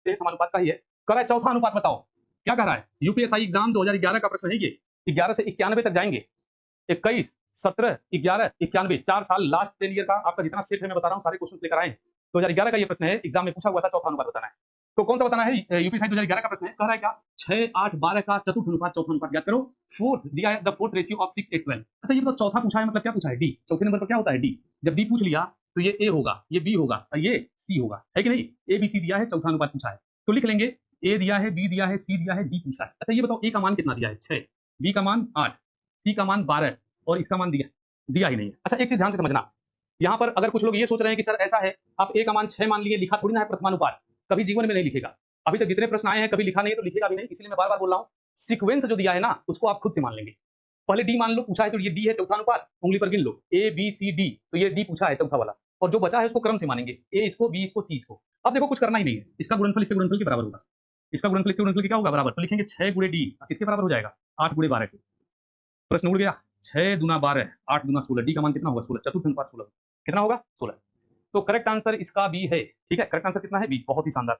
समानुपात का ही है। कह रहा है चौथा अनुपात बताओ, क्या कह रहा है? यूपीएसआई एग्जाम 2011 का प्रश्न है ये। 11 से 91 तक जाएंगे, 21, 17, 11, 91, 4 साल लास्ट 10 ईयर का आपका जितना सेट है मैं बता रहा हूँ, सारे क्वेश्चन लेकर आए हैं। 2011 का ये प्रश्न है, एग्जाम में पूछा हुआ था, चौथा अनुपात बताना है। तो कौन सा बताना है? यूपीएसआई 2011 का प्रश्न है। कह रहा है क्या? 6, 8, 12 का चतुर्थ अनुपात, चौथा अनुपात याद करो। फोर्थ दिया है, द फोर्थ रेशियो ऑफ 6, 8, 12। अच्छा ये तो चौथा पूछा है, मतलब क्या पूछा है? डी। चौथे नंबर पर क्या होता है? डी। जब डी पूछ लिया तो ये ए होगा, ये बी होगा और ये सी होगा, है कि नहीं? ए बी सी दिया है, चौथा अनुपात पूछा है तो लिख लेंगे। ए दिया है, बी दिया है, सी दिया है, डी पूछा है। अच्छा ये बताओ ए का मान कितना दिया है? 6, बी का मान 8, सी का मान 12 और इसका मान दिया ही नहीं है। अच्छा एक चीज ध्यान से समझना, यहाँ पर अगर कुछ लोग ये सोच रहे हैं कि सर ऐसा है, आप ए का मान 6 मान लिए, लिखा थोड़ी ना है प्रथमानुपात, कभी जीवन में नहीं लिखेगा। अभी तक जितने प्रश्न आए हैं कभी लिखा नहीं है तो लिखेगा भी नहीं, इसलिए मैं बार बार बोल रहा हूँ, सीक्वेंस जो दिया है ना उसको आप खुद से मान लेंगे। पहले डी मान लो, पूछा है तो ये डी है, चौथा अनुपात उंगली पर गिन लो, ए बी सी डी, तो ये डी पूछा है चौथा वाला, और जो बचा है उसको क्रम से मानेंगे, ए इसको, बी इसको, सी इसको। अब देखो कुछ करना ही नहीं है, इसका गुणनफल इसके गुणनफल के बराबर होगा, इसका गुणनफल इसके गुणनफल के क्या होगा? बराबर। तो लिखेंगे 6 गुणे डी किसके बराबर हो जाएगा? 8 गुणे 12 के। प्रश्न उड़ गया। 6 दूना 12, 8 दूना 16, डी का मान कितना होगा? 16, चतुर्थ अनुपात 16, कितना होगा? 16। तो करेक्ट आंसर इसका बी है। ठीक है, करेक्ट आंसर कितना है? बी। बहुत ही शानदार।